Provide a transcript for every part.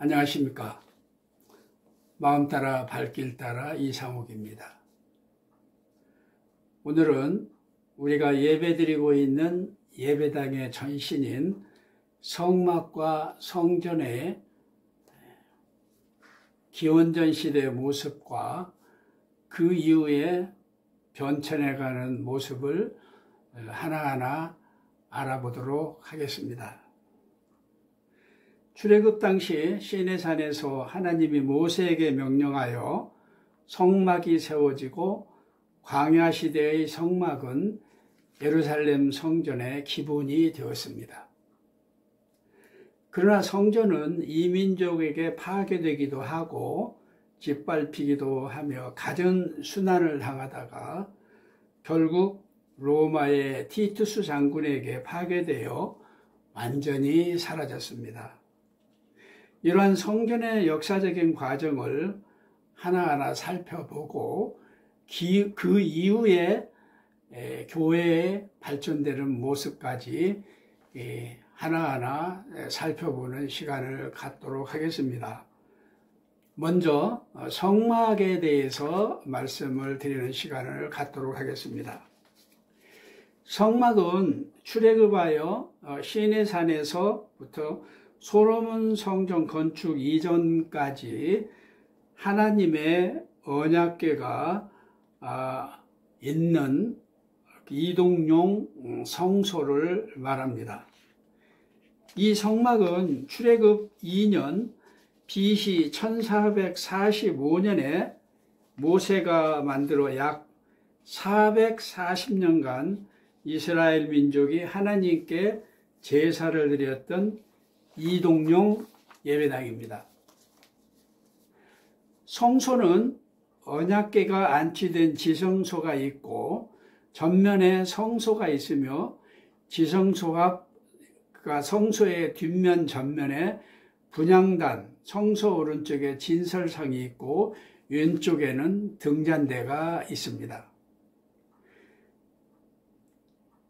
안녕하십니까. 마음 따라 발길 따라 이상욱입니다. 오늘은 우리가 예배드리고 있는 예배당의 전신인 성막과 성전의 기원전 시대의 모습과 그 이후에 변천해가는 모습을 하나하나 알아보도록 하겠습니다. 출애굽 당시 시내산에서 하나님이 모세에게 명령하여 성막이 세워지고 광야 시대의 성막은 예루살렘 성전의 기본이 되었습니다. 그러나 성전은 이민족에게 파괴되기도 하고 짓밟히기도 하며 갖은 순환을 당하다가 결국 로마의 티투스 장군에게 파괴되어 완전히 사라졌습니다. 이러한 성전의 역사적인 과정을 하나하나 살펴보고 그 이후에 교회의 발전되는 모습까지 하나하나 살펴보는 시간을 갖도록 하겠습니다. 먼저 성막에 대해서 말씀을 드리는 시간을 갖도록 하겠습니다. 성막은 출애굽하여 시내산에서부터 솔로몬 성전 건축 이전까지 하나님의 언약궤가 있는 이동용 성소를 말합니다. 이 성막은 출애굽 2년 BC 1445년에 모세가 만들어 약 440년간 이스라엘 민족이 하나님께 제사를 드렸던 이동용 예배당입니다. 성소는 언약궤가 안치된 지성소가 있고 전면에 성소가 있으며 지성소가 성소의 뒷면 전면에 분향단, 성소 오른쪽에 진설상이 있고 왼쪽에는 등잔대가 있습니다.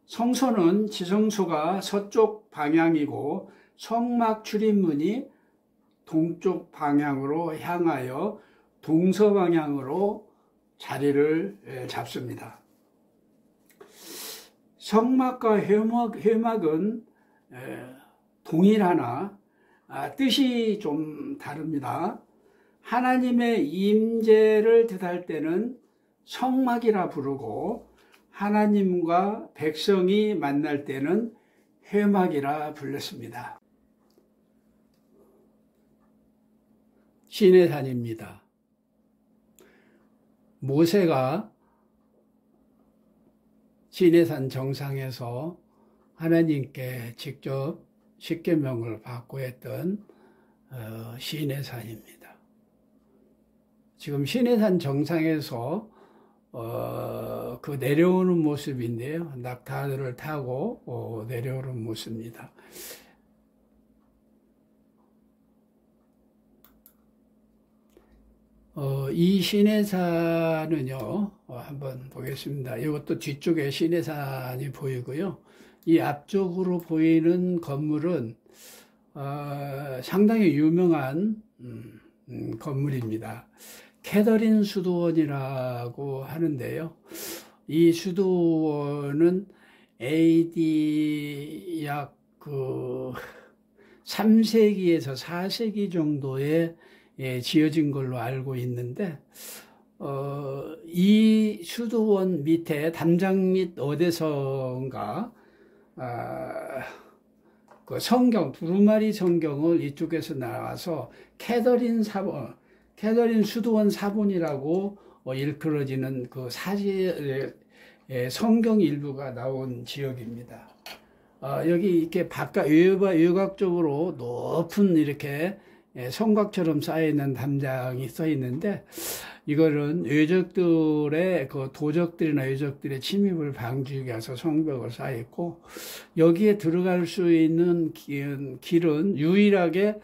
성소는 지성소가 서쪽 방향이고 성막 출입문이 동쪽 방향으로 향하여 동서방향으로 자리를 잡습니다. 성막과 회막은 동일하나 뜻이 좀 다릅니다. 하나님의 임재를 뜻할 때는 성막이라 부르고 하나님과 백성이 만날 때는 회막이라 불렀습니다. 시내산입니다. 모세가 시내산 정상에서 하나님께 직접 십계명을 받고 했던 시내산입니다. 지금 시내산 정상에서 그 내려오는 모습인데요. 낙타들을 타고 내려오는 모습입니다. 이 시내산은요, 한번 보겠습니다. 이것도 뒤쪽에 시내산이 보이고요. 이 앞쪽으로 보이는 건물은 상당히 유명한 건물입니다. 캐더린 수도원이라고 하는데요. 이 수도원은 AD 약 3세기에서 4세기 정도에 지어진 걸로 알고 있는데 이 수도원 밑에 담장 및 어디선가 그 성경, 두루마리 성경을 이쪽에서 나와서 캐더린 수도원 사본이라고 일컬어지는 그 성경 일부가 나온 지역입니다. 여기 이렇게 바깥 외곽적으로 높은 이렇게 성곽처럼 쌓여있는 담장이 써 있는데 이거는 외적들의 도적들이나 외적들의 침입을 방지하기 위해서 성벽을 쌓였고 여기에 들어갈 수 있는 길은 유일하게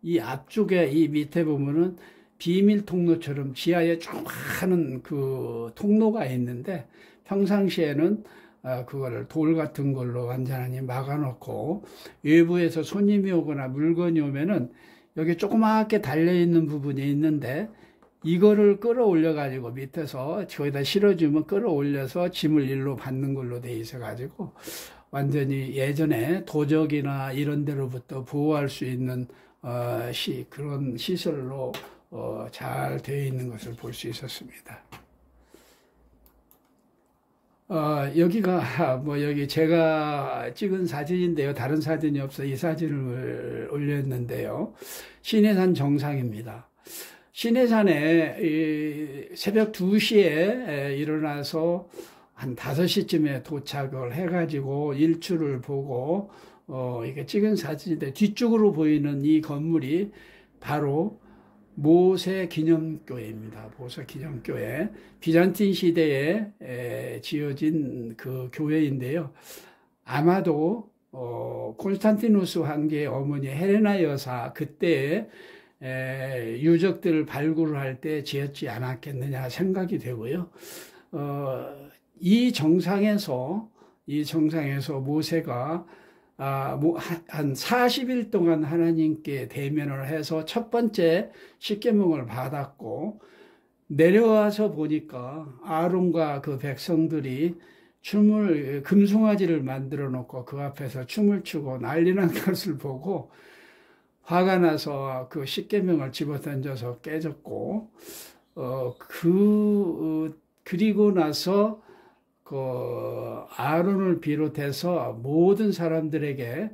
이 앞쪽에 이 밑에 보면은 비밀 통로처럼 지하에 조그마한 그 통로가 있는데 평상시에는 그거를 돌 같은 걸로 완전히 막아놓고 외부에서 손님이 오거나 물건이 오면은 여기 조그맣게 달려있는 부분이 있는데 이거를 끌어올려 가지고 밑에서 거기다 실어주면 끌어올려서 짐을 일로 받는 걸로 돼 있어 가지고 완전히 예전에 도적이나 이런 데로부터 보호할 수 있는 그런 시설로 잘 되어 있는 것을 볼 수 있었습니다. 여기가 여기 제가 찍은 사진인데요. 다른 사진이 없어 이 사진을 올렸는데요. 신해산 정상입니다. 신해산에 새벽 2시에 일어나서 한 5시쯤에 도착을 해가지고 일출을 보고 이게 찍은 사진인데 뒤쪽으로 보이는 이 건물이 바로 모세 기념교회입니다. 모세 기념교회. 비잔틴 시대에 지어진 그 교회인데요. 아마도 콘스탄티누스 황제의 어머니 헬레나 여사 그때에 유적들을 발굴할 때 지었지 않았겠느냐 생각이 되고요. 이 정상에서 모세가 한 40일 동안 하나님께 대면을 해서 첫 번째 십계명을 받았고 내려와서 보니까 아론과 그 백성들이 금송아지를 만들어 놓고 그 앞에서 춤을 추고 난리 난 것을 보고 화가 나서 그 십계명을 집어던져서 깨졌고 그리고 나서 그 아론을 비롯해서 모든 사람들에게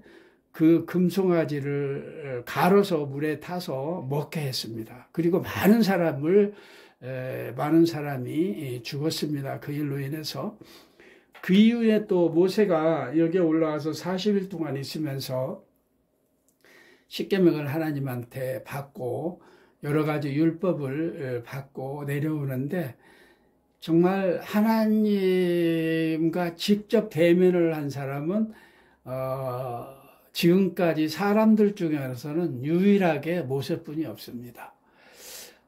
그 금송아지를 갈아서 물에 타서 먹게 했습니다. 그리고 많은 사람이 죽었습니다. 그 일로 인해서. 그 이후에 또 모세가 여기에 올라와서 40일 동안 있으면서 십계명을 하나님한테 받고 여러 가지 율법을 받고 내려오는데 정말 하나님과 직접 대면을 한 사람은 지금까지 사람들 중에서는 유일하게 모세뿐이 없습니다.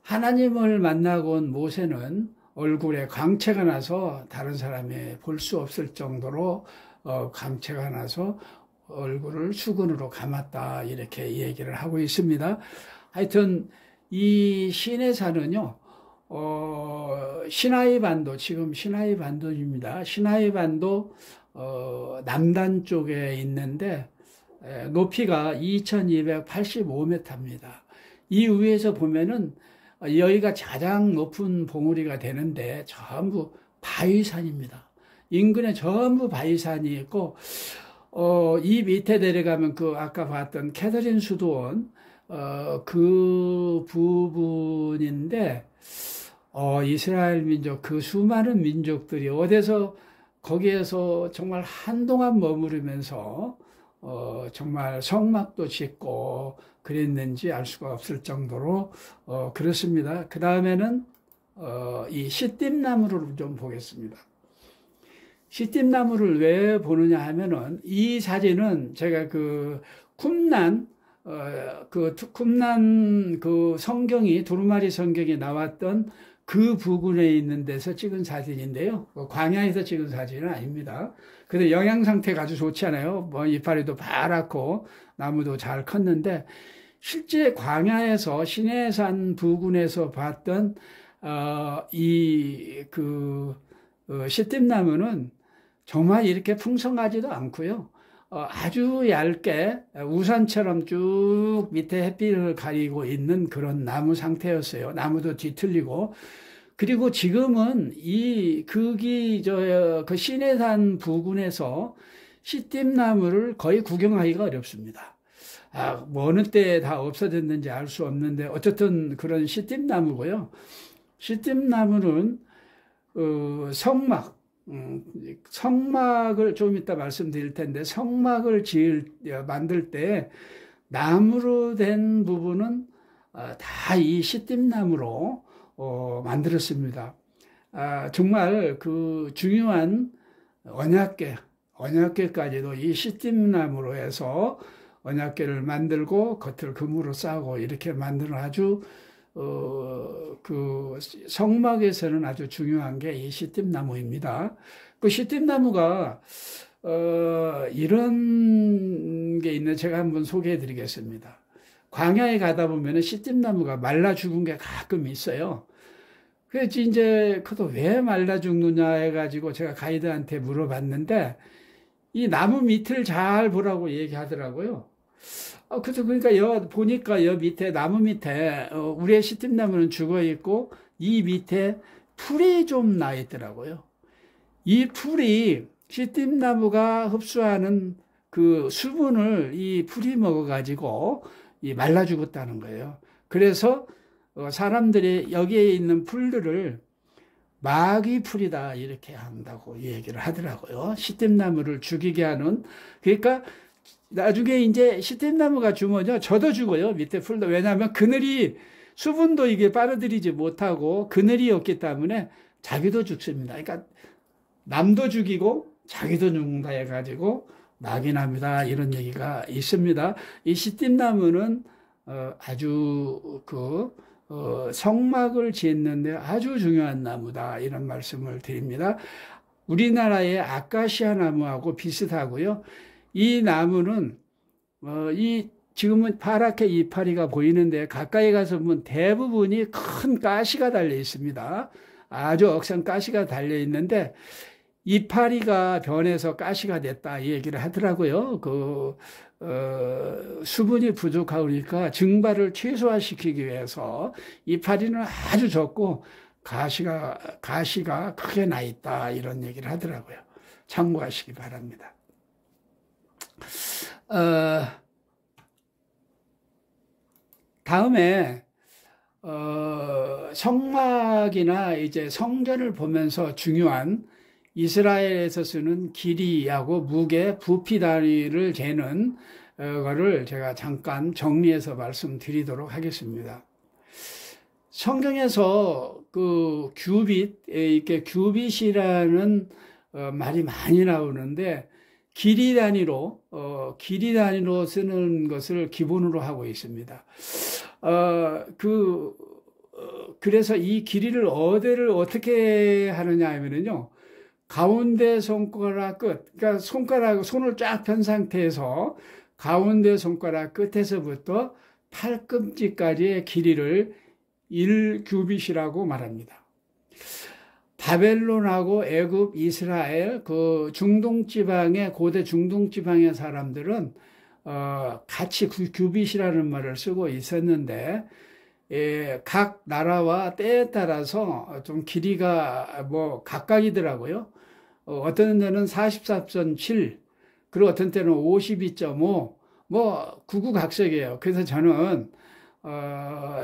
하나님을 만나고 온 모세는 얼굴에 광채가 나서 다른 사람이 볼 수 없을 정도로 광채가 나서 얼굴을 수건으로 감았다 이렇게 얘기를 하고 있습니다. 하여튼 이 시내산은요. 시나이반도, 지금 시나이반도입니다. 시나이반도 남단 쪽에 있는데 높이가 2285m입니다. 이 위에서 보면은 여기가 가장 높은 봉우리가 되는데 전부 바위산입니다. 인근에 전부 바위산이 있고 이 밑에 내려가면 그 아까 봤던 캐서린 수도원 그 부분인데 이스라엘 민족 그 수많은 민족들이 거기에서 정말 한동안 머무르면서 정말 성막도 짓고 그랬는지 알 수가 없을 정도로 그렇습니다. 그 다음에는 이 시띠나무를 좀 보겠습니다. 시띠나무를 왜 보느냐 하면은 이 사진은 제가 그 쿰난 그 성경이 두루마리 성경이 나왔던 그 부근에 있는 데서 찍은 사진인데요. 광야에서 찍은 사진은 아닙니다. 근데 영양 상태가 아주 좋지 않아요. 이파리도 파랗고 나무도 잘 컸는데 실제 광야에서 시내산 부근에서 봤던 시띠나무는 정말 이렇게 풍성하지도 않고요. 아주 얇게 우산처럼 쭉 밑에 햇빛을 가리고 있는 그런 나무 상태였어요. 나무도 뒤틀리고. 그리고 지금은 그 시내산 부근에서 시띠나무를 거의 구경하기가 어렵습니다. 어느 때 다 없어졌는지 알 수 없는데 어쨌든 그런 시띠나무고요. 시띠나무는 성막을 좀 이따 말씀드릴 텐데 성막을 만들 때 나무로 된 부분은 다 이 시띠나무로 만들었습니다. 정말 그 중요한 언약궤까지도 이 시띠나무로 해서 언약궤를 만들고 겉을 금으로 싸고 이렇게 만드는 아주 그 성막에서는 아주 중요한 게 이 시띠나무입니다. 그 시띠나무가 이런 게 있는 제가 한번 소개해 드리겠습니다. 광야에 가다 보면은 시띠나무가 말라 죽은 게 가끔 있어요. 그래서 이제 그도 왜 말라 죽느냐 해가지고 제가 가이드한테 물어봤는데 이 나무 밑을 잘 보라고 얘기하더라고요. 그래서 그러니까 보니까 밑에 나무 밑에 우리의 시띠나무는 죽어 있고 이 밑에 풀이 좀 나 있더라고요. 이 풀이 시띠나무가 흡수하는 그 수분을 이 풀이 먹어가지고 말라 죽었다는 거예요. 그래서 사람들이 여기에 있는 풀들을 마귀 풀이다 이렇게 한다고 얘기를 하더라고요. 시띠나무를 죽이게 하는. 그러니까 나중에 이제 시띠나무가 죽으면요, 저도 죽어요. 밑에 풀도. 왜냐하면 그늘이 수분도 이게 빨아들이지 못하고 그늘이 없기 때문에 자기도 죽습니다. 그러니까 남도 죽이고 자기도 죽는다 해가지고 낙인합니다. 이런 얘기가 있습니다. 이 시띠나무는 아주 성막을 짓는데 아주 중요한 나무다. 이런 말씀을 드립니다. 우리나라의 아카시아 나무하고 비슷하고요. 이 나무는 지금은 파랗게 이파리가 보이는데 가까이 가서 보면 대부분이 큰 가시가 달려 있습니다. 아주 억센 가시가 달려 있는데 이파리가 변해서 가시가 됐다 이 얘기를 하더라고요. 수분이 부족하니까 증발을 최소화시키기 위해서 이파리는 아주 적고 가시가 크게 나 있다 이런 얘기를 하더라고요. 참고하시기 바랍니다. 다음에 성막이나 이제 성전을 보면서 중요한 이스라엘에서 쓰는 길이하고 무게, 부피 단위를 재는 거를 제가 잠깐 정리해서 말씀드리도록 하겠습니다. 성경에서 그 이렇게 규빗이라는 말이 많이 나오는데 길이 단위로 쓰는 것을 기본으로 하고 있습니다. 그래서 이 길이를 어떻게 하느냐 하면요. 가운데 손가락 끝, 그러니까 손을 쫙 편 상태에서 가운데 손가락 끝에서부터 팔꿈치까지의 길이를 1규빗이라고 말합니다. 바벨론하고 애굽, 이스라엘, 고대 중동 지방의 사람들은 같이 규빗이라는 말을 쓰고 있었는데, 각 나라와 때에 따라서 좀 길이가 각각이더라고요. 어떤 데는 44.7, 그리고 어떤 때는 52.5, 구구각색이에요. 그래서 저는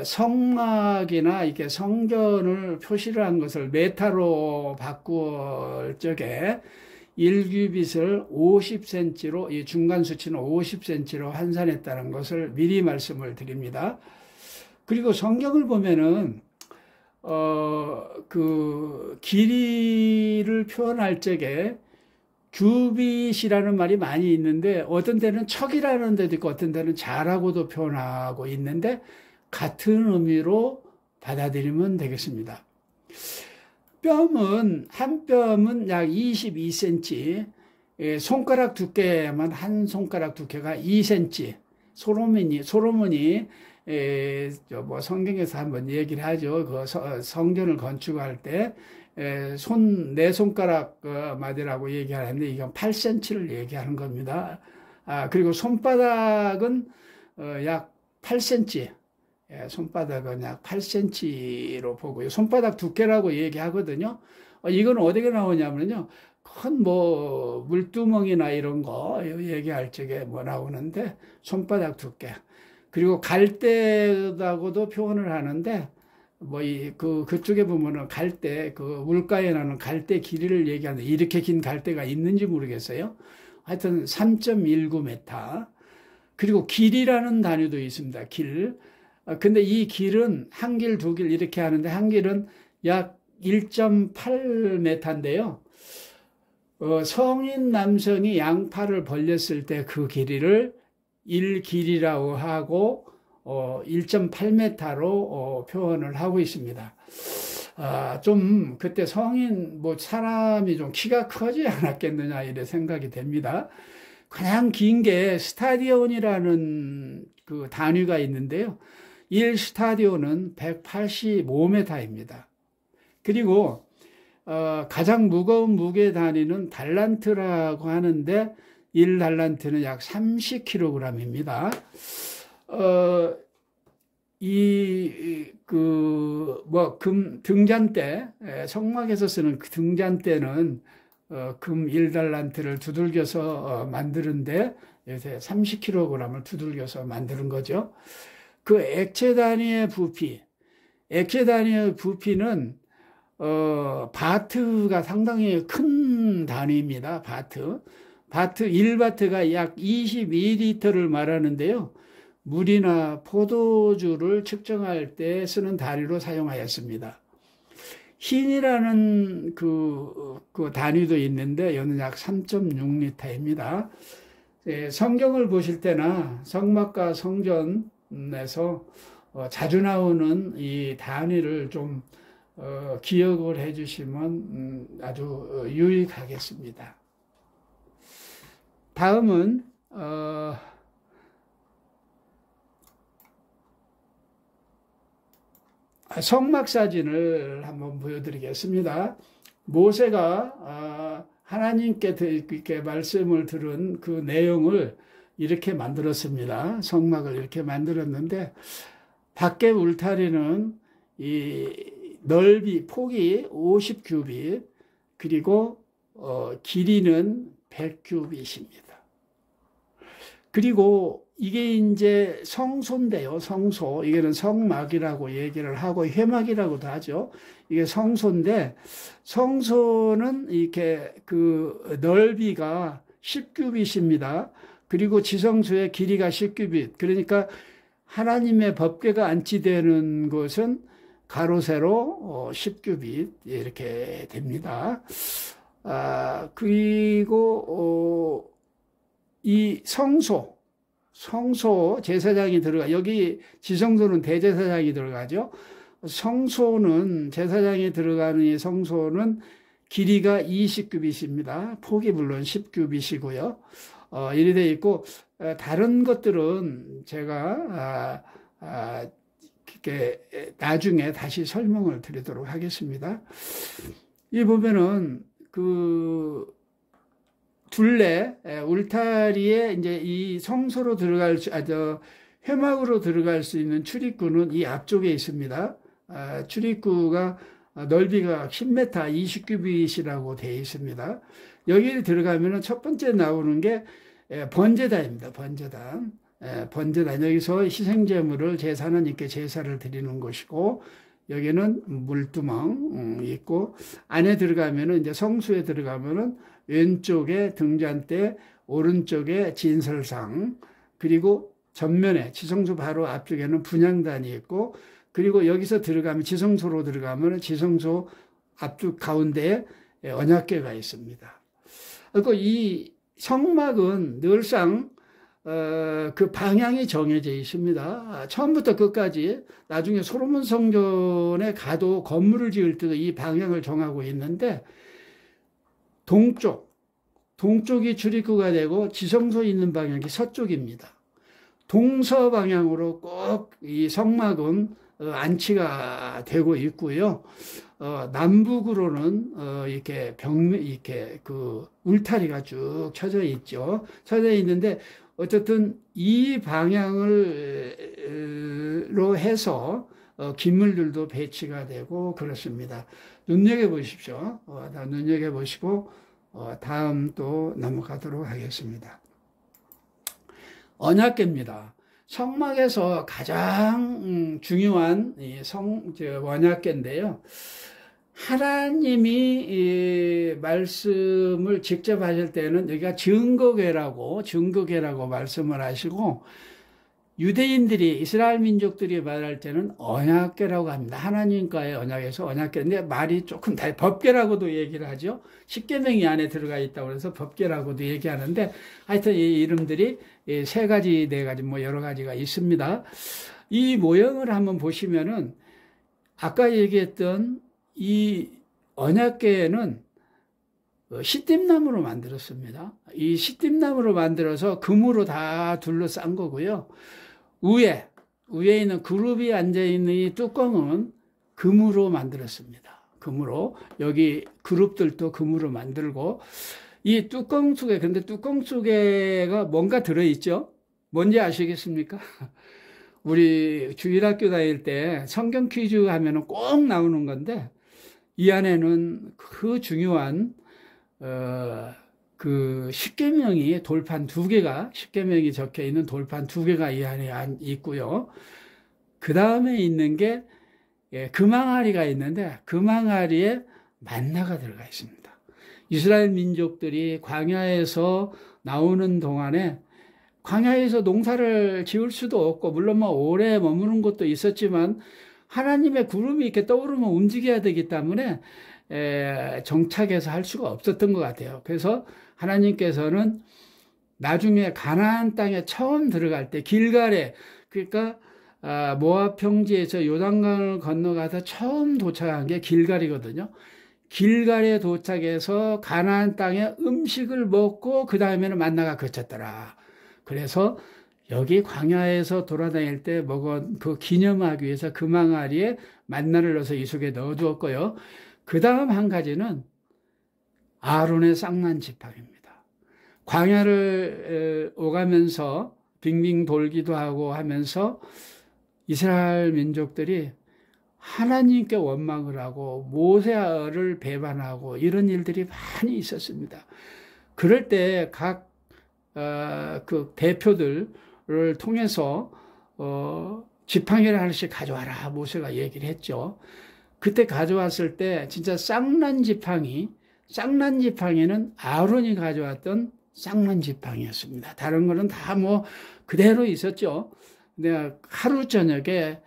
성막이나 이렇게 성전을 표시를 한 것을 메타로 바꿀 적에 1규빗을 50cm로, 이 중간 수치는 50cm로 환산했다는 것을 미리 말씀을 드립니다. 그리고 성경을 보면은 길이를 표현할 적에 규빗이라는 말이 많이 있는데 어떤 때는 척이라는 데도 있고 어떤 때는 자라고도 표현하고 있는데 같은 의미로 받아들이면 되겠습니다. 한 뼘은 약 22cm, 손가락 두께만 한 손가락 두께가 2cm. 소로몬이 성경에서 한번 얘기를 하죠. 성전을 건축할 때 내 손가락 마디라고 얘기하는데 이건 8cm를 얘기하는 겁니다. 그리고 손바닥은 약 8cm. 손바닥은 약 8cm로 보고요. 손바닥 두께라고 얘기하거든요. 이건 어디에 나오냐면요. 큰 물두멍이나 이런 거 얘기할 적에 나오는데 손바닥 두께. 그리고 갈대라고도 표현을 하는데 그쪽에 보면은 갈대, 물가에 나는 갈대 길이를 얘기하는데 이렇게 긴 갈대가 있는지 모르겠어요. 하여튼 3.19m. 그리고 길이라는 단위도 있습니다. 길. 근데 이 길은 한 길, 두 길 이렇게 하는데 한 길은 약 1.8m인데요. 성인 남성이 양팔을 벌렸을 때 그 길이를 1길이라고 하고 1.8m로 표현을 하고 있습니다. 좀 그때 성인 사람이 좀 키가 크지 않았겠느냐 이래 생각이 됩니다. 그냥 긴 게 스타디온이라는 그 단위가 있는데요. 1스타디오는 185m입니다. 그리고 가장 무거운 무게 단위는 달란트라고 하는데 1달란트는 약 30kg입니다. 등잔대, 성막에서 쓰는 그 등잔대는 금 1달란트를 두들겨서 만드는데 요새 30kg을 두들겨서 만드는 거죠. 그 액체 단위의 부피는 바트가 상당히 큰 단위입니다. 바트 1바트가 약 22리터를 말하는데요. 물이나 포도주를 측정할 때 쓰는 단위로 사용하였습니다. 흰이라는 그 단위도 있는데 이는 약 3.6리터입니다. 성경을 보실 때나 성막과 성전에서 자주 나오는 이 단위를 좀 기억을 해주시면 아주 유익하겠습니다. 다음은 성막 사진을 한번 보여드리겠습니다. 모세가 하나님께 이렇게 말씀을 들은 그 내용을 이렇게 만들었습니다. 성막을 이렇게 만들었는데 밖에 울타리는 이 넓이 폭이 50규빗 그리고 길이는 100규빗입니다. 그리고 이게 이제 성소인데요. 성소. 이게는 성막이라고 얘기를 하고 회막이라고도 하죠. 이게 성소인데 성소는 이렇게 그 넓이가 10규빗입니다. 그리고 지성소의 길이가 10규빗. 그러니까 하나님의 법궤가 안치되는 곳은 가로 세로 10규빗 이렇게 됩니다. 그리고 이 성소 제사장이 여기 지성소는 대제사장이 들어가죠. 성소는 제사장이 들어가는 이 성소는 길이가 20규빗입니다. 폭이 물론 10규빗이고요. 이리 되어 있고 다른 것들은 제가 이렇게 나중에 다시 설명을 드리도록 하겠습니다. 이 보면은 그 둘레 울타리에 이제 이 성소로 회막으로 들어갈 수 있는 출입구는 이 앞쪽에 있습니다. 출입구가 넓이가 10m 20규빗이라고 되어 있습니다. 여기 들어가면은 첫 번째 나오는 게 번제단입니다. 번제단. 여기서 희생제물을 제사하나님께 제사를 드리는 곳이고 여기는 물두멍 있고 안에 들어가면은 이제 성수에 들어가면은 왼쪽에 등잔대, 오른쪽에 진설상, 그리고 전면에 지성소 바로 앞쪽에는 분향단이 있고 그리고 여기서 들어가면 지성소로 들어가면 지성소 앞쪽 가운데에 언약궤가 있습니다. 그리고 이 성막은 늘상 그 방향이 정해져 있습니다. 처음부터 끝까지 나중에 솔로몬 성전에 가도 건물을 지을 때도 이 방향을 정하고 있는데 동쪽이 출입구가 되고 지성소 있는 방향이 서쪽입니다. 동서 방향으로 꼭 이 성막은 안치가 되고 있고요. 남북으로는 이렇게 이렇게 그 울타리가 쭉 쳐져 있죠. 쳐져 있는데 어쨌든 이 방향으로 해서 기물들도 배치가 되고 그렇습니다. 눈여겨보십시오. 눈여겨보시고 다음 또 넘어가도록 하겠습니다. 언약궤입니다. 성막에서 가장 중요한 언약궤인데요. 하나님이 말씀을 직접 하실 때는 여기가 증거궤라고 말씀을 하시고 유대인들이 이스라엘 민족들이 말할 때는 언약궤라고 합니다. 하나님과의 언약에서 언약궤인데 말이 조금 법궤라고도 얘기를 하죠. 십계명이 안에 들어가 있다고 해서 법궤라고도 얘기하는데 하여튼 이 이름들이 세 가지, 네 가지 뭐 여러 가지가 있습니다. 이 모형을 한번 보시면은 아까 얘기했던 이 언약궤는 시띠나무로 만들었습니다. 이 시띠나무로 만들어서 금으로 다 둘러싼 거고요. 위에 있는 그룹이 앉아있는 이 뚜껑은 금으로 만들었습니다. 금으로. 여기 그룹들도 금으로 만들고, 이 뚜껑 속에, 근데 뚜껑 속에가 뭔가 들어있죠? 뭔지 아시겠습니까? 우리 주일학교 다닐 때 성경 퀴즈 하면은 꼭 나오는 건데, 이 안에는 그 중요한, 그 십계명이 돌판 2개가, 십계명이 적혀 있는 돌판 2개가 이 안에 있고요. 그 다음에 있는 게 금항아리가 있는데, 금항아리에 만나가 들어가 있습니다. 이스라엘 민족들이 광야에서 나오는 동안에 광야에서 농사를 지을 수도 없고, 물론 뭐 오래 머무는 것도 있었지만 하나님의 구름이 이렇게 떠오르면 움직여야 되기 때문에 정착해서 할 수가 없었던 것 같아요. 그래서 하나님께서는 나중에 가나안 땅에 처음 들어갈 때 길갈에, 그러니까 모압 평지에서 요단강을 건너가서 처음 도착한 게 길갈이거든요. 길갈에 도착해서 가나안 땅에 음식을 먹고 그 다음에는 만나가 그쳤더라. 그래서 여기 광야에서 돌아다닐 때 먹은 그 기념하기 위해서 금항아리에 만나를 넣어서 이 속에 넣어두었고요. 그 다음 한 가지는 아론의 쌍난 지팡이입니다. 광야를 오가면서 빙빙 돌기도 하고 하면서 이스라엘 민족들이 하나님께 원망을 하고 모세를 배반하고 이런 일들이 많이 있었습니다. 그럴 때 각 그 대표들을 통해서 지팡이를 하나씩 가져와라 모세가 얘기를 했죠. 그때 가져왔을 때 진짜 쌍난 지팡이는 아론이 가져왔던 쌍난 지팡이였습니다. 다른 거는 다 뭐 그대로 있었죠. 근데 하루 저녁에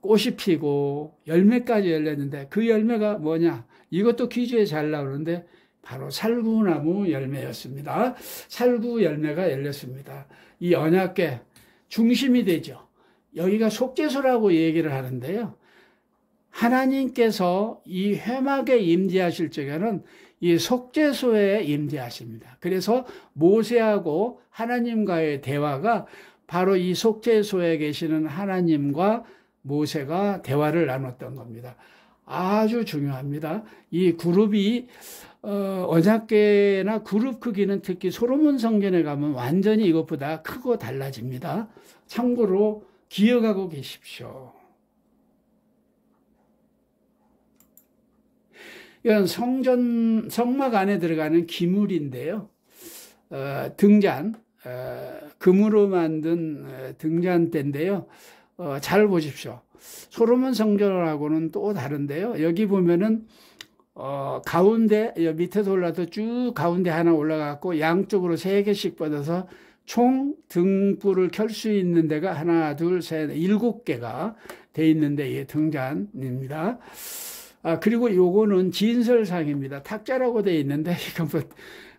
꽃이 피고 열매까지 열렸는데 그 열매가 뭐냐? 이것도 퀴즈에 잘 나오는데 바로 살구나무 열매였습니다. 살구 열매가 열렸습니다. 이 언약궤 중심이 되죠. 여기가 속죄소라고 얘기를 하는데요. 하나님께서 이 회막에 임재하실 적에는 이 속죄소에 임재하십니다. 그래서 모세하고 하나님과의 대화가 바로 이 속죄소에 계시는 하나님과 모세가 대화를 나눴던 겁니다. 아주 중요합니다. 이 그룹이 언약궤나 그룹 크기는 특히 솔로몬 성전에 가면 완전히 이것보다 크고 달라집니다. 참고로 기억하고 계십시오. 이건 성막 안에 들어가는 기물인데요. 등잔, 금으로 만든 등잔대인데요. 잘 보십시오. 솔로몬 성전하고는 또 다른데요. 여기 보면은 가운데 밑에서 올라서 쭉 가운데 하나 올라갔고 양쪽으로 3개씩 뻗어서 총 등불을 켤 수 있는 데가 하나, 둘, 셋, 7개가 돼 있는데 이게 등잔입니다. 그리고 요거는 진설상입니다. 탁자라고 돼 있는데 이건 뭐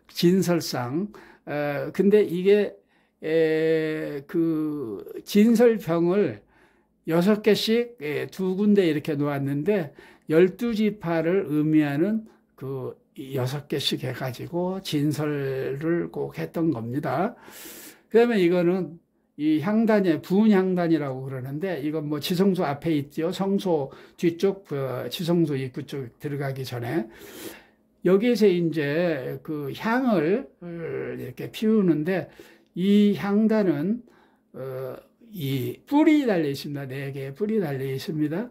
진설상. 근데 이게 그 진설병을 6개씩 2군데 이렇게 놓았는데 12지파를 의미하는 그 6개씩 해가지고 진설을 꼭 했던 겁니다. 그 다음에 이거는 이 향단이 부흥향단이라고 그러는데 이건 뭐 지성소 앞에 있죠. 성소 뒤쪽 지성소 입구 쪽 들어가기 전에 여기에서 이제 그 향을 이렇게 피우는데 이 향단은 이 뿔이 달려 있습니다. 4개의 뿔이 달려 있습니다.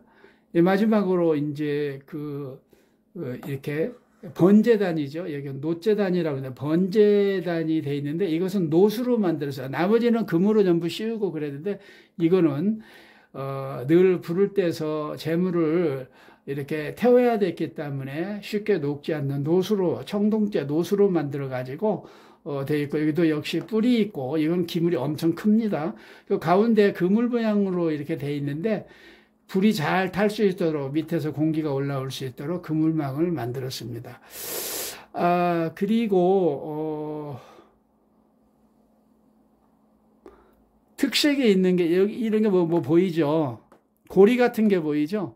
마지막으로 이제 이렇게 번제단이죠. 여기 노제단이라고 하는데 번제단이 돼 있는데 이것은 노수로 만들었어요. 나머지는 금으로 전부 씌우고 그랬는데 이거는 늘 불을 떼서 재물을 이렇게 태워야 됐기 때문에 쉽게 녹지 않는 노수로 청동제 노수로 만들어 가지고 돼 있고 여기도 역시 뿔이 있고 이건 기물이 엄청 큽니다. 그 가운데 그물 모양으로 이렇게 돼 있는데 불이 잘 탈 수 있도록 밑에서 공기가 올라올 수 있도록 그물망을 만들었습니다. 그리고 특색이 있는 게 여기 이런 게 뭐 보이죠? 고리 같은 게 보이죠?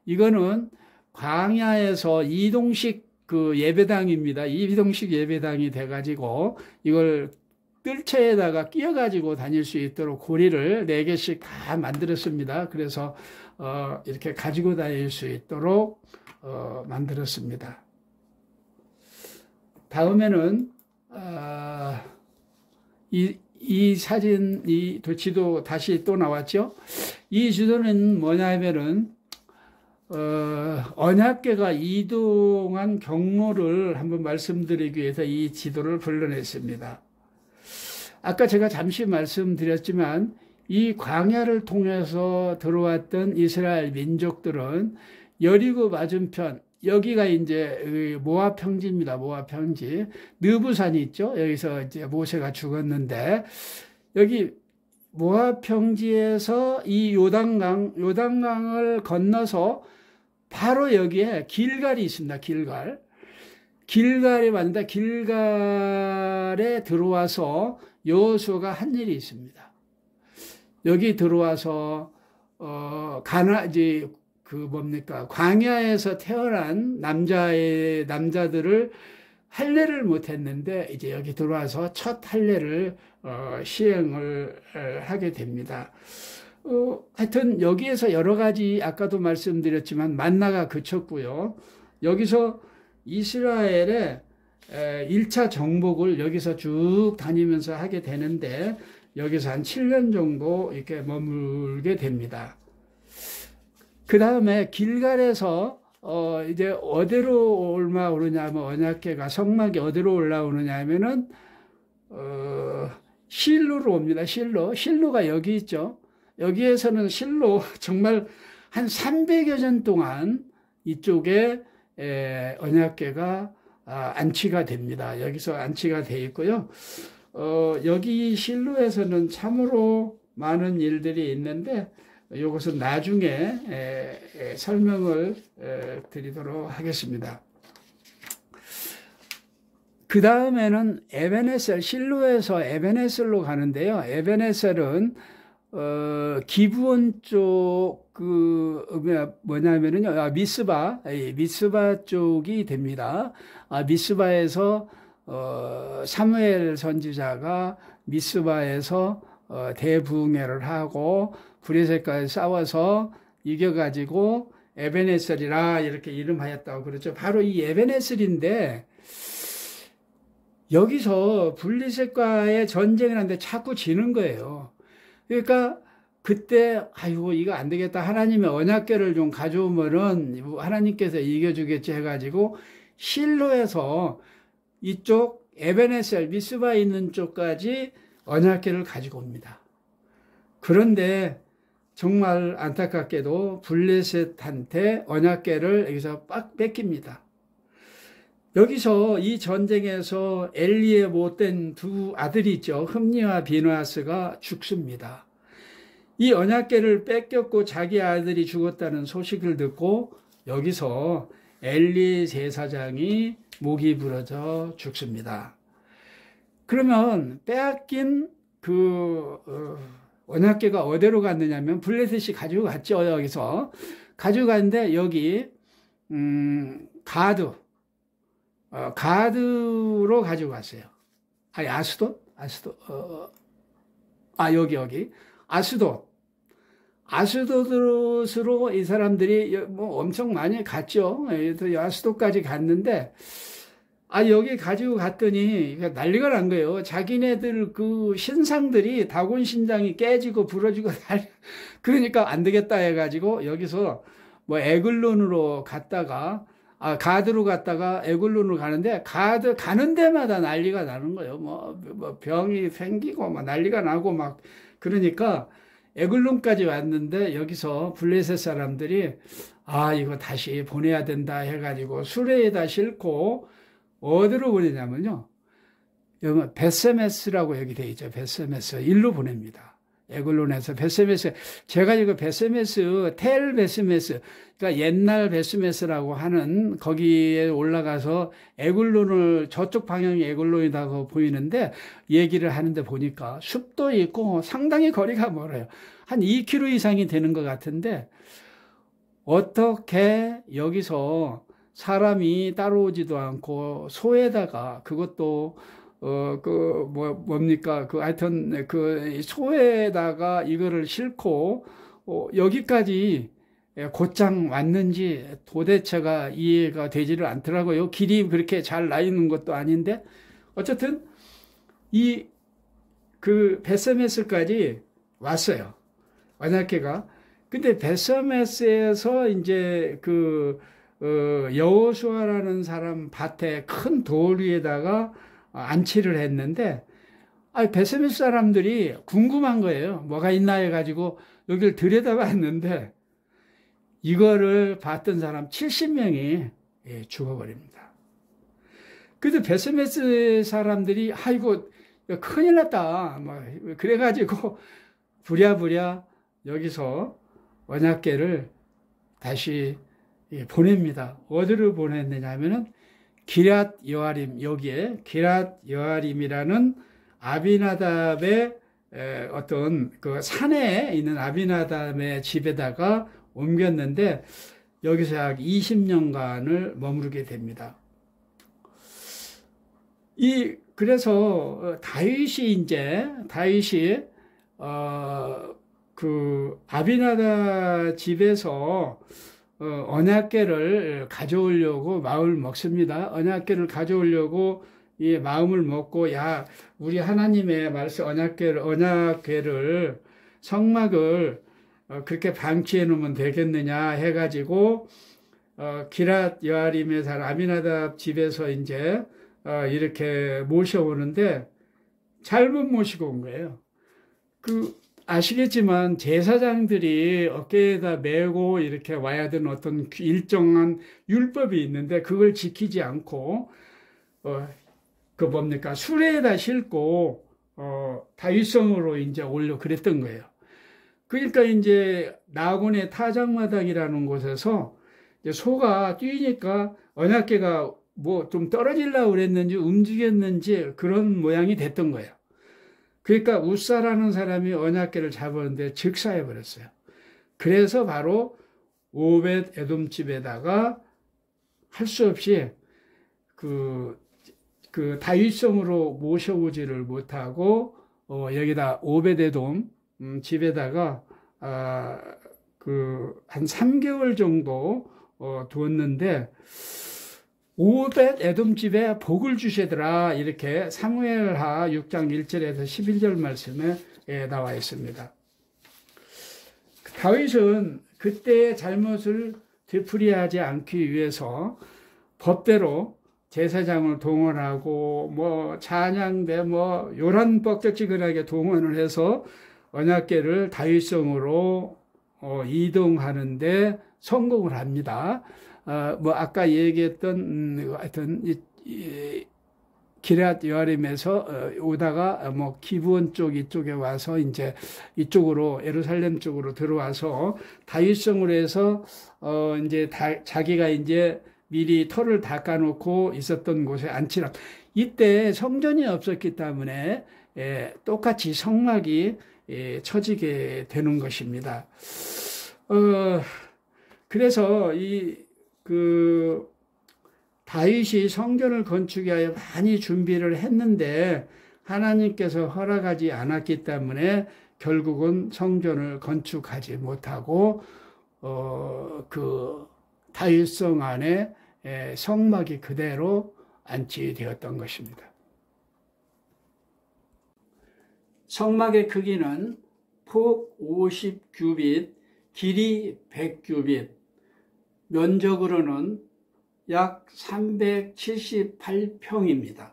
이거는 광야에서 이동식 그 예배당입니다. 이동식 예배당이 돼가지고 이걸 뜰채에다가 끼어가지고 다닐 수 있도록 고리를 4개씩 다 만들었습니다. 그래서 이렇게 가지고 다닐 수 있도록 만들었습니다. 다음에는 이 사진, 이 지도 다시 또 나왔죠. 이 지도는 뭐냐면은 언약궤가 이동한 경로를 한번 말씀드리기 위해서 이 지도를 불러냈습니다. 아까 제가 잠시 말씀드렸지만 이 광야를 통해서 들어왔던 이스라엘 민족들은 여리고 맞은편, 여기가 이제 모압 평지입니다. 모압 평지. 느부산이 있죠. 여기서 이제 모세가 죽었는데, 여기 모압 평지에서 이 요단강을 건너서 바로 여기에 길갈이 있습니다. 길갈에 왔는데, 길갈에 들어와서 여호수아가 한 일이 있습니다. 여기 들어와서 이제 광야에서 태어난 남자들을 할례를 못했는데 이제 여기 들어와서 첫 할례를 시행을 하게 됩니다. 하여튼 여기에서 여러 가지 아까도 말씀드렸지만 만나가 그쳤고요. 여기서 이스라엘의 1차 정복을 여기서 쭉 다니면서 하게 되는데 여기서 한 7년 정도 이렇게 머물게 됩니다. 그 다음에 길갈에서 이제 어디로 올라오느냐면 언약궤가 성막이 어디로 올라오느냐 하면은 실로로 옵니다. 실로가 여기 있죠. 여기에서는 실로 정말 한 300여 년 동안 이쪽에 언약궤가 안치가 됩니다. 여기서 안치가 돼 있고요. 여기 실로에서는 참으로 많은 일들이 있는데 이것은 나중에 설명을 드리도록 하겠습니다. 그 다음에는 에벤에셀, 실로에서 에벤에셀로 가는데요. 에벤에셀은 기브온 쪽 뭐냐면은요, 미스바 쪽이 됩니다. 미스바에서 사무엘 선지자가 미스바에서 대부흥회를 하고 브레셋과 싸워서 이겨가지고 에벤에셀이라 이렇게 이름하였다고 그러죠. 바로 이 에벤에셀인데 여기서 블레셋과의 전쟁을 하는데 자꾸 지는 거예요. 그러니까 그때 이거 안 되겠다. 하나님의 언약궤를 좀 가져오면은 하나님께서 이겨주겠지 해가지고 실로에서 이쪽 에벤에셀 미스바에 있는 쪽까지 언약궤를 가지고 옵니다. 그런데 정말 안타깝게도 블레셋한테 언약궤를 여기서 빡 뺏깁니다. 여기서 이 전쟁에서 엘리의 못된 두 아들이 있죠. 흠니와 비느하스가 죽습니다. 이 언약궤를 뺏겼고 자기 아들이 죽었다는 소식을 듣고 여기서 엘리 제사장이 목이 부러져 죽습니다. 그러면 빼앗긴 언약궤가 어디로 갔느냐면 블레셋이 가지고 갔죠. 여기서 가지고 갔는데 여기 가드로 가지고 갔어요. 여기 아스돗으로 이 사람들이 뭐 엄청 많이 갔죠. 아스돗까지 갔는데 여기 가지고 갔더니 난리가 난 거예요. 자기네들 그 신상들이 다곤 신장이 깨지고 부러지고 그러니까 안 되겠다 해가지고 여기서 뭐 에글론으로 갔다가 가드로 갔다가 에글론으로 가는데 가는 데마다 난리가 나는 거예요. 뭐 병이 생기고 막 난리가 나고 막 그러니까 에글론까지 왔는데 여기서 블레셋 사람들이 이거 다시 보내야 된다 해가지고 수레에다 싣고 어디로 보내냐면요. 여기 베세메스라고 여기 돼 있죠. 베세메스 일로 보냅니다. 에글론에서 베세메스, 제가 이거 베세메스, 텔 베세메스, 그러니까 옛날 베세메스라고 하는 거기에 올라가서 에글론을 저쪽 방향이 에글론이라고 보이는데 얘기를 하는데 보니까 숲도 있고 상당히 거리가 멀어요. 한 2km 이상이 되는 것 같은데 어떻게 여기서 사람이 따라오지도 않고 소에다가 그것도 뭡니까? 하여튼, 소에다가 이거를 싣고, 여기까지 곧장 왔는지 도대체가 이해가 되지를 않더라고요. 길이 그렇게 잘 나 있는 것도 아닌데, 어쨌든, 베세메스까지 왔어요. 언약궤가. 근데 베세메스에서 이제 여호수아라는 사람 밭에 큰 돌 위에다가 안치를 했는데, 베세메스 사람들이 궁금한 거예요. 뭐가 있나 해가지고 여기를 들여다봤는데, 이거를 봤던 사람 70명이 죽어버립니다. 그래도 베세메스 사람들이, 아이고, 큰일 났다. 그래가지고, 부랴부랴 여기서 언약궤를 다시 보냅니다. 어디로 보냈느냐 하면은, 기럇 여아림, 여기에 기럇 여아림이라는 아비나답의 어떤 그 산에 있는 아비나답의 집에다가 옮겼는데, 여기서 약 20년간을 머무르게 됩니다. 그래서 다윗이 아비나답 집에서 언약궤를 가져오려고 마음을 먹습니다. 언약궤를 가져오려고 마음을 먹고, 야, 우리 하나님의 말씀 언약궤를 성막을 그렇게 방치해 놓으면 되겠느냐 해가지고 기럇 여아림의 사람 아비나답 집에서 이제 이렇게 모셔오는데 잘못 모시고 온 거예요. 아시겠지만 제사장들이 어깨에다 메고 이렇게 와야 되는 어떤 일정한 율법이 있는데, 그걸 지키지 않고 수레에다 싣고 다윗성으로 이제 올려 그랬던 거예요. 그러니까 이제 나곤의 타작마당이라는 곳에서 소가 뛰니까 언약궤가 좀 떨어지려고 그랬는지 움직였는지 그런 모양이 됐던 거예요. 그러니까 우사라는 사람이 언약궤를 잡았는데 즉사해 버렸어요. 그래서 바로 오벳 에돔 집에다가 할 수 없이 다윗성으로 모셔오지를 못하고 여기다 오벳 에돔 집에다가 한 3개월 정도 두었는데, 오벳 에돔 집에 복을 주시더라, 이렇게 사무엘하 6장 1절에서 11절 말씀에 나와 있습니다. 다윗은 그때의 잘못을 되풀이하지 않기 위해서 법대로 제사장을 동원하고 찬양대 요란뻑적지근하게 동원을 해서 언약궤를 다윗성으로 이동하는데 성공을 합니다. 아까 얘기했던 하여튼 기럇 여아림에서 오다가 기브온 쪽 이쪽에 와서 이제 이쪽으로 예루살렘 쪽으로 들어와서 다윗성으로 해서 이제 자기가 이제 미리 터를 닦아놓고 있었던 곳에 안치라. 이때 성전이 없었기 때문에 똑같이 성막이 쳐지게 되는 것입니다. 그래서 다윗이 성전을 건축에 하여 많이 준비를 했는데 하나님께서 허락하지 않았기 때문에 결국은 성전을 건축하지 못하고 다윗성 안에 성막이 그대로 안치되었던 것입니다. 성막의 크기는 폭 50규빗, 길이 100규빗, 면적으로는 약 378평입니다.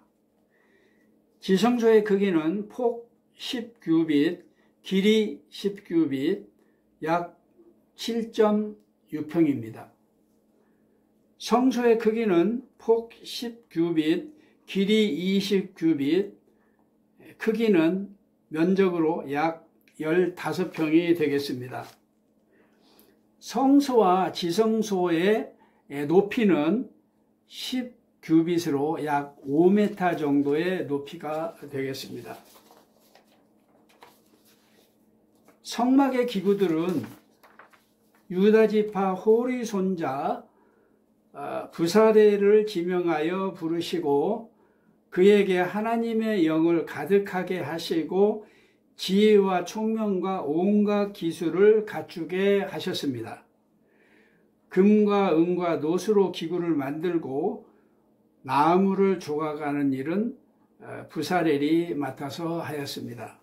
지성소의 크기는 폭 10규빗, 길이 10규빗, 약 7.6평입니다. 성소의 크기는 폭 10규빗, 길이 20규빗, 크기는 면적으로 약 15평이 되겠습니다. 성소와 지성소의 높이는 10규빗으로 약 5m 정도의 높이가 되겠습니다. 성막의 기구들은 유다지파 호리 손자 부사레를 지명하여 부르시고 그에게 하나님의 영을 가득하게 하시고 지혜와 총명과 온갖 기술을 갖추게 하셨습니다. 금과 은과 노수로 기구를 만들고 나무를 조각하는 일은 부사렐이 맡아서 하였습니다.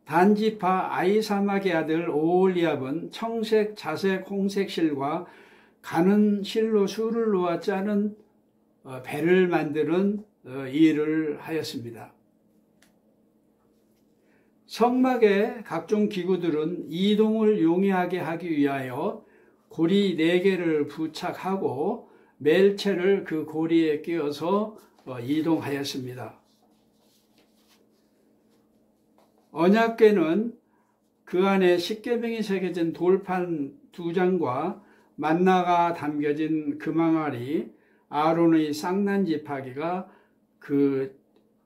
단지파 아히사막의 아들 오홀리압은 청색, 자색, 홍색 실과 가는 실로 술을 놓아 짜는 배를 만드는 일을 하였습니다. 성막의 각종 기구들은 이동을 용이하게 하기 위하여 고리 4개를 부착하고 멜체를 그 고리에 끼워서 이동하였습니다. 언약궤는 그 안에 십계명이 새겨진 돌판 2장과 만나가 담겨진 금항아리, 아론의 쌍난지파기가 그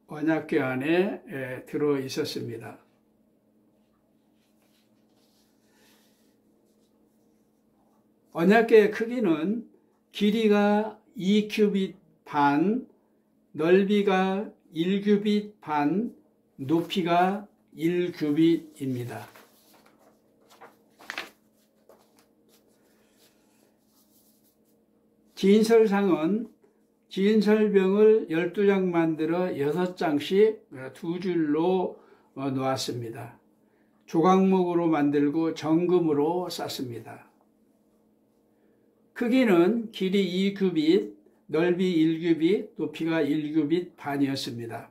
언약궤 안에 들어 있었습니다. 언약궤의 크기는 길이가 2규빗 반, 넓이가 1규빗 반, 높이가 1규빗입니다. 진설상은 진설병을 12장 만들어 6장씩 2줄로 놓았습니다. 조각목으로 만들고 정금으로 쌌습니다. 크기는 길이 2규빗, 넓이 1규빗, 높이가 1규빗 반이었습니다.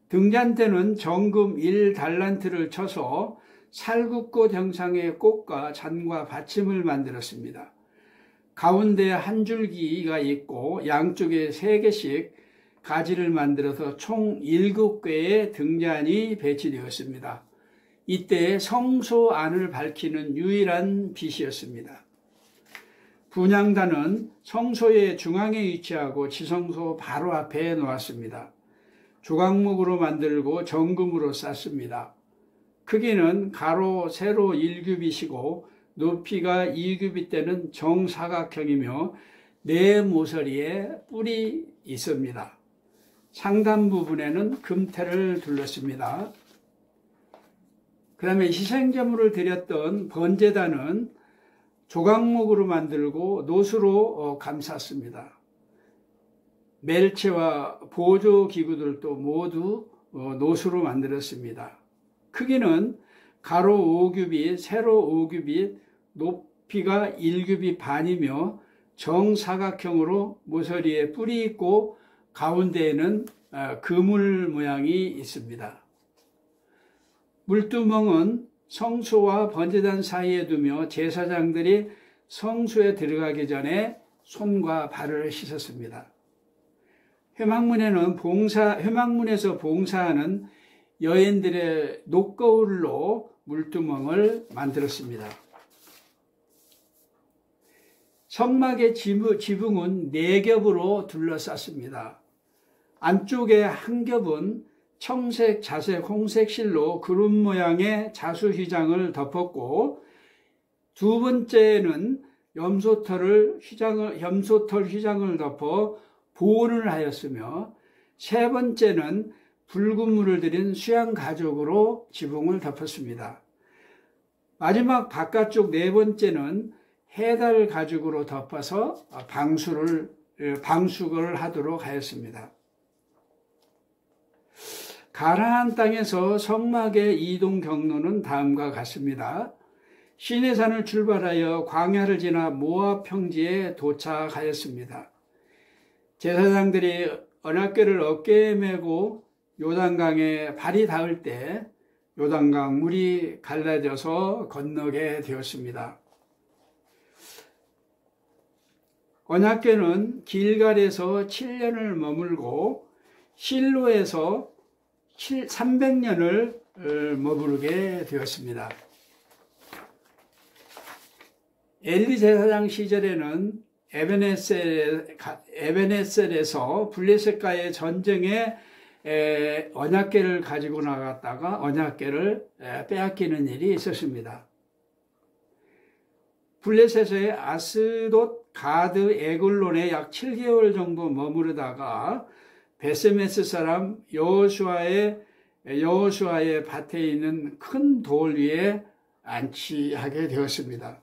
등잔대는 정금 1달란트를 쳐서 살굽꽃 형상의 꽃과 잔과 받침을 만들었습니다. 가운데 한 줄기가 있고 양쪽에 3개씩 가지를 만들어서 총 7개의 등잔이 배치되었습니다. 이때 성소 안을 밝히는 유일한 빛이었습니다. 분향단은 성소의 중앙에 위치하고 지성소 바로 앞에 놓았습니다. 조각목으로 만들고 정금으로 쌌습니다. 크기는 가로, 세로 1규빗이고 높이가 2규빗 되는 정사각형이며 4모서리에 뿔이 있습니다. 상단 부분에는 금테를 둘렀습니다. 그 다음에 희생제물을 드렸던 번제단은 조각목으로 만들고 노수로 감쌌습니다. 멜체와 보조 기구들도 모두 노수로 만들었습니다. 크기는 가로 5규빗, 세로 5규빗, 높이가 1규빗 반이며 정사각형으로 모서리에 뿔이 있고 가운데에는 그물 모양이 있습니다. 물두멍은 성소와 번제단 사이에 두며 제사장들이 성소에 들어가기 전에 손과 발을 씻었습니다. 회막문에서 봉사하는 여인들의 녹거울로 물두멍을 만들었습니다. 성막의 지붕은 4겹으로 둘러쌌습니다. 안쪽에 한 겹은 청색, 자색, 홍색 실로 그룹 모양의 자수휘장을 덮었고, 2번째는 염소털 휘장을 덮어 보온을 하였으며, 3번째는 붉은 물을 들인 수양 가죽으로 지붕을 덮었습니다. 마지막 바깥쪽 4번째는 해달 가죽으로 덮어서 방수를 하도록 하였습니다. 가나안 땅에서 성막의 이동 경로는 다음과 같습니다. 시내산을 출발하여 광야를 지나 모압 평지에 도착하였습니다. 제사장들이 언약궤를 어깨에 메고 요단강에 발이 닿을 때 요단강 물이 갈라져서 건너게 되었습니다. 언약궤는 길갈에서 7년을 머물고 실로에서 300년을 머무르게 되었습니다. 엘리 제사장 시절에는 에베네셀에서 블레셋과의 전쟁에 언약궤를 가지고 나갔다가 언약궤를 빼앗기는 일이 있었습니다. 블레셋의 아스돗 가드 에글론에 약 7개월 정도 머무르다가 베세메스 사람 여호수아의 밭에 있는 큰 돌 위에 안치하게 되었습니다.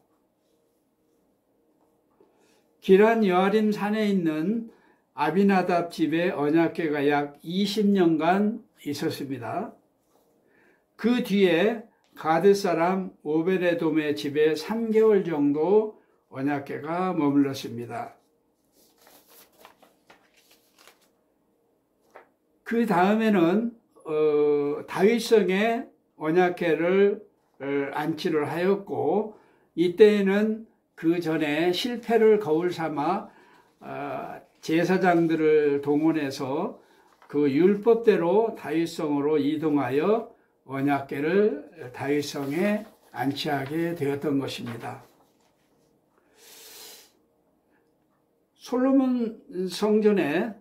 기란 여아림 산에 있는 아비나답 집에 언약궤가 약 20년간 있었습니다. 그 뒤에 가드 사람 오베데돔의 집에 3개월 정도 언약궤가 머물렀습니다. 그 다음에는 다윗성에 언약궤를 안치를 하였고, 이때에는 그 전에 실패를 거울 삼아 제사장들을 동원해서 그 율법대로 다윗성으로 이동하여 언약궤를 다윗성에 안치하게 되었던 것입니다. 솔로몬 성전에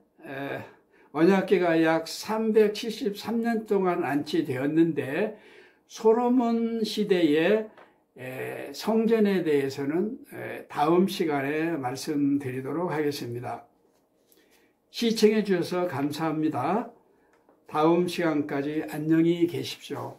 언약궤가 약 373년 동안 안치되었는데, 솔로몬 시대의 성전에 대해서는 다음 시간에 말씀드리도록 하겠습니다. 시청해 주셔서 감사합니다. 다음 시간까지 안녕히 계십시오.